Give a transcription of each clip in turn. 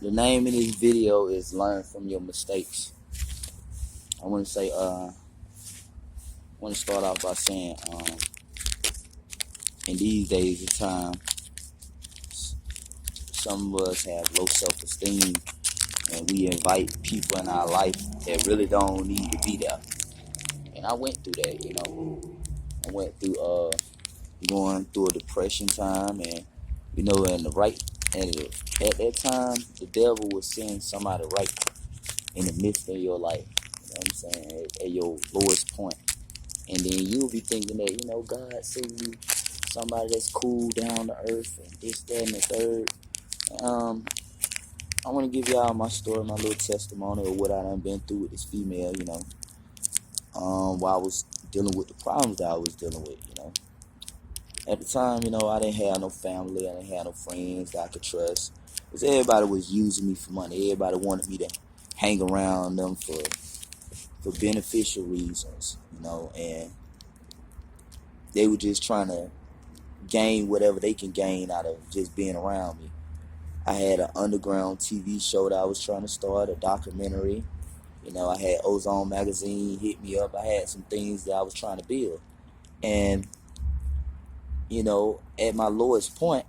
The name of this video is Learn from Your Mistakes. I want to say, I want to start off by saying, in these days of time, some of us have low self-esteem, and we invite people in our life that really don't need to be there. And I went through that. I went through going through a depression time, and and at that time, the devil was seeing somebody right in the midst of your life. You know what I'm saying? At your lowest point. And then you'll be thinking that, God sent you somebody that's cool, down to earth, and this, that, and the third. I want to give y'all my story, my little testimony of what I done been through with this female, while I was dealing with the problems that I was dealing with. At the time, I didn't have no family, I didn't have no friends that I could trust. Because everybody was using me for money. Everybody wanted me to hang around them for beneficial reasons, and they were just trying to gain whatever they can gain out of just being around me. I had an underground TV show that I was trying to start, a documentary. I had Ozone Magazine hit me up. I had some things that I was trying to build. And, at my lowest point,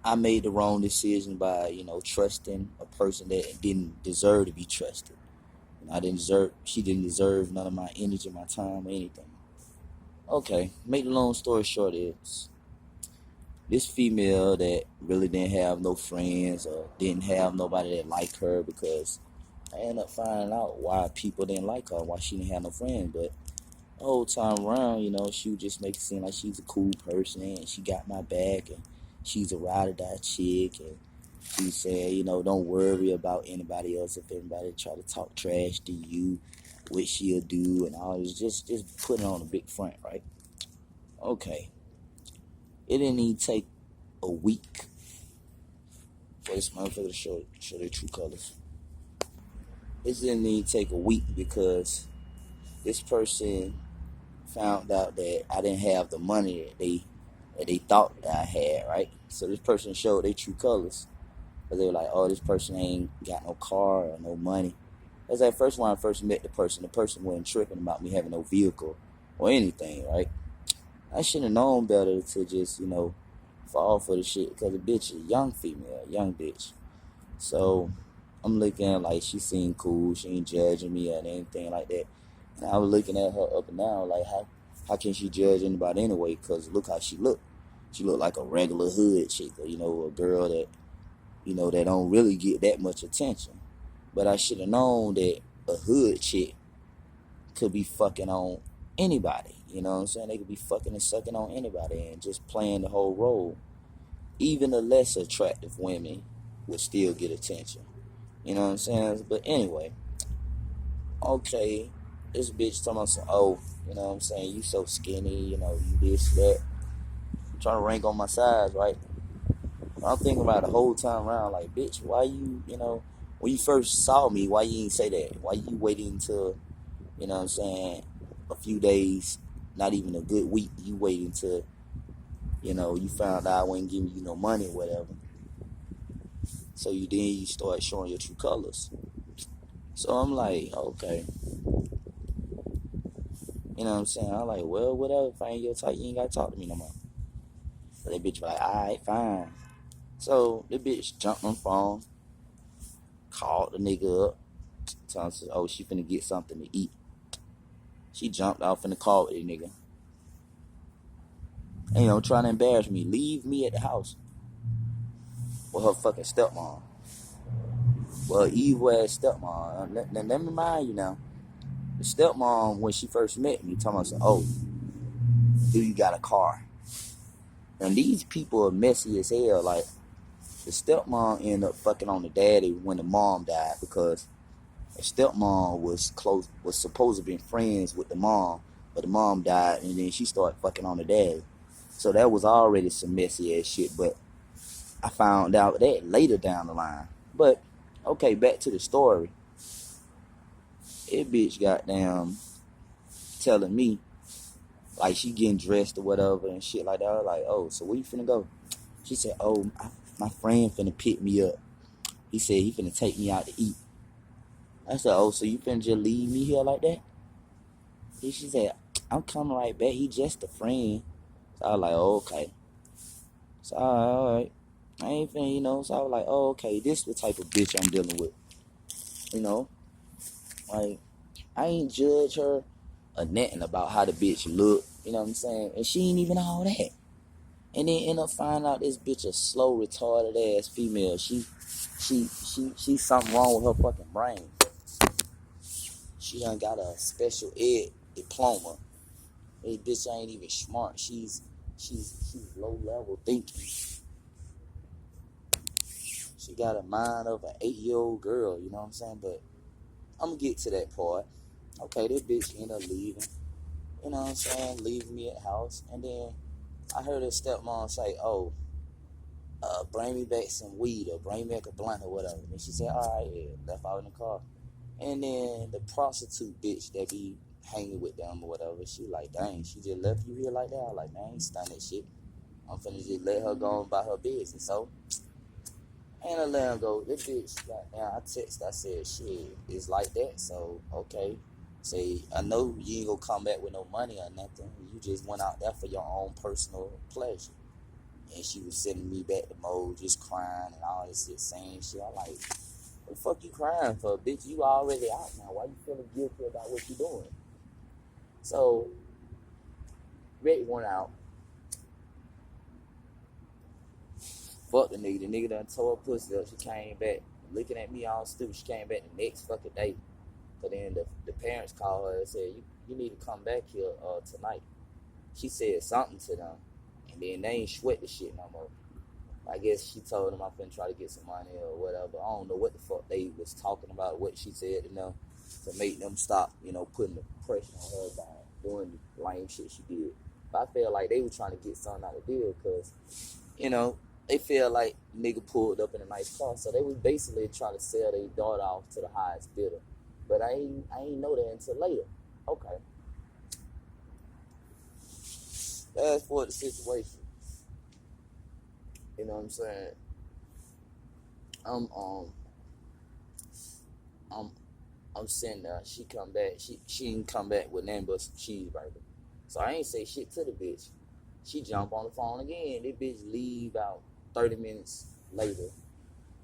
I made the wrong decision by, trusting a person that didn't deserve to be trusted. She didn't deserve none of my energy, my time, or anything. Okay, make the long story short is, this female that really didn't have no friends or didn't have nobody that liked her, because I ended up finding out why people didn't like her, why she didn't have no friends. But the whole time around, she would just make it seem like she's a cool person and she got my back and she's a ride or die chick, and she said, don't worry about anybody else. If anybody try to talk trash to you, what she'll do and all this, just putting on a big front, right? Okay. It didn't even take a week for this motherfucker to show their true colors. It didn't even take a week because this person found out that I didn't have the money that they thought that I had, right? So this person showed their true colors. But they were like, oh, this person ain't got no car or no money. That's like first when I first met the person wasn't tripping about me having no vehicle or anything, right? I should have known better to just, fall for the shit, because the bitch is a young female, young bitch. So I'm looking like she seemed cool, she ain't judging me or anything like that. And I was looking at her up and down like, how can she judge anybody anyway? Because look how she looked. She looked like a regular hood chick, or, a girl that, that don't really get that much attention. But I should have known that a hood chick could be fucking on anybody. You know what I'm saying? They could be fucking and sucking on anybody and just playing the whole role. Even the less attractive women would still get attention. You know what I'm saying? But anyway, okay, this bitch talking about some, you know what I'm saying, you so skinny, you this, that. I'm trying to rank on my size, right? I'm thinking about the whole time around, like, bitch, why you, when you first saw me, why you ain't say that? Why you waiting until, a few days, not even a good week, you waiting until, you found out I wasn't giving you no money or whatever. So you start showing your true colors. So I'm like, okay. You know what I'm saying? I'm like, well, whatever, if I ain't your type, you ain't gotta talk to me no more. So that bitch was like, alright, fine. So the bitch jumped on the phone, called the nigga up, telling us, oh, she finna get something to eat. She jumped off in the car with the nigga. And, trying to embarrass me. Leave me at the house with her fucking stepmom. Well, evil ass stepmom. Let me remind you now. The stepmom, when she first met me, talking about, oh, do you got a car? And these people are messy as hell. Like, the stepmom ended up fucking on the daddy when the mom died, because the stepmom was supposed to be friends with the mom, but the mom died, and then she started fucking on the daddy. So that was already some messy ass shit, but I found out that later down the line. But, okay, back to the story. That bitch goddamn telling me, like, she getting dressed or whatever and shit like that. I was like, oh, so where you finna go? She said, oh, My friend finna pick me up. He said he finna take me out to eat. I said, oh, so you finna just leave me here like that? She said, I'm coming right back. He just a friend. So I was like, oh, okay. So all right. I ain't finna, so I was like, oh, okay, this the type of bitch I'm dealing with. Like, I ain't judge her or nothing about how the bitch look, you know what I'm saying? And she ain't even all that. And then end up finding out this bitch a slow, retarded ass female. She's something wrong with her fucking brain. She done got a special ed diploma. This bitch ain't even smart. She's low level thinking. She got a mind of an 8-year-old girl, you know what I'm saying? But I'm gonna get to that part. Okay, this bitch ended up leaving. You know what I'm saying? Leaving me at the house. And then I heard her stepmom say, oh, bring me back some weed or bring me back a blunt or whatever. And she said, all right, yeah, left out in the car. And then the prostitute bitch that be hanging with them or whatever, she like, dang, she just left you here like that? I was like, man, I ain't stunned that shit. I'm finna just let her go about her business. So, and I let her go. This bitch, goddamn, I said, shit, it's like that. So, okay. Say, I know you ain't gonna come back with no money or nothing. You just went out there for your own personal pleasure. And she was sending me back to mode, just crying and all this shit, saying shit. I'm like, what the fuck you crying for, bitch? You already out now. Why you feeling guilty about what you doing? So, Rick went out. Fuck the nigga. The nigga done tore her pussy up. She came back looking at me all stupid. She came back the next fucking day. So then the parents called her and said, you need to come back here tonight. She said something to them. And then they ain't sweat the shit no more. I guess she told them I'm finna try to get some money or whatever. I don't know what the fuck they was talking about, what she said to them to make them stop, putting the pressure on her by doing the lame shit she did. But I feel like they were trying to get something out of the deal because, they feel like nigga pulled up in a nice car. So they was basically trying to sell their daughter off to the highest bidder. But I ain't know that until later. Okay. Fast forward the situation. You know what I'm saying? I'm sitting there. She come back. She didn't come back with nothing but some cheeseburger. So I ain't say shit to the bitch. She jump on the phone again. This bitch leave out 30 minutes later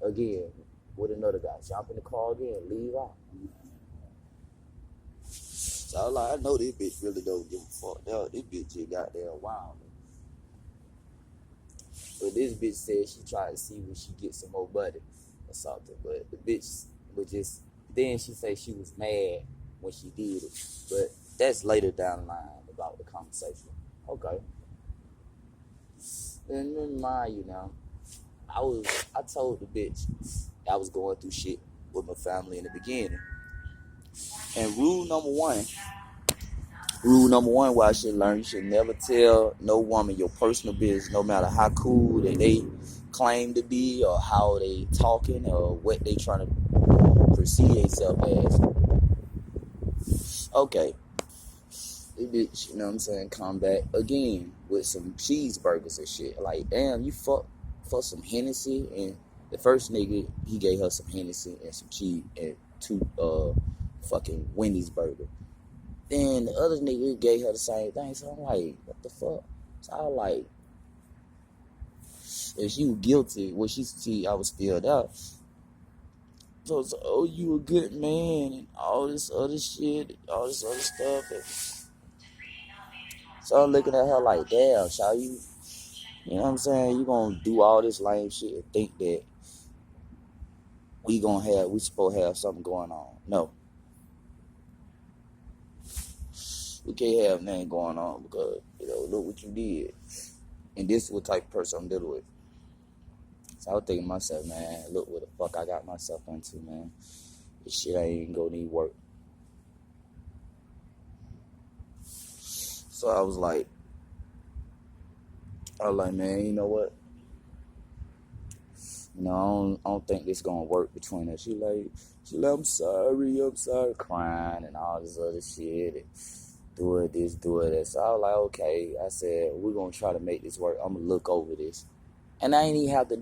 again with another guy. Jump in the car again, leave out. So I was like, I know this bitch really don't give a fuck. This bitch just got there wild. But this bitch said she tried to see when she get some more buddy or something. But the bitch was just, then she said she was mad when she did it. But that's later down the line about the conversation. Okay. And then mind I told the bitch I was going through shit with my family in the beginning. And rule number one where I should learn, you should never tell no woman your personal business, no matter how cool that they claim to be or how they talking or what they trying to perceive themselves as. Okay. This bitch, you know what I'm saying, come back again with some cheeseburgers and shit. Like, damn, you fuck for some Hennessy. And the first nigga, he gave her some Hennessy and some cheese and 2 fucking Wendy's burger. Then the other nigga gave her the same thing. So I'm like, what the fuck? So I was like, if she was guilty, well, she see I was still there. So it's like, oh, you a good man and all this other shit, all this other stuff. And so I'm looking at her like, damn, shall you know what I'm saying? You gonna do all this lame shit and think that we supposed to have something going on. No. We can't have nothing going on because, look what you did. And this is what type of person I'm dealing with. So I was thinking to myself, man, look what the fuck I got myself into, man. This shit ain't gonna need work. So I was like, man, you know what? I don't think this gonna work between us. She like, I'm sorry, crying and all this other shit. And do it this, do it that. So I was like, okay. I said, we're gonna try to make this work. I'm gonna look over this. And I ain't even have to do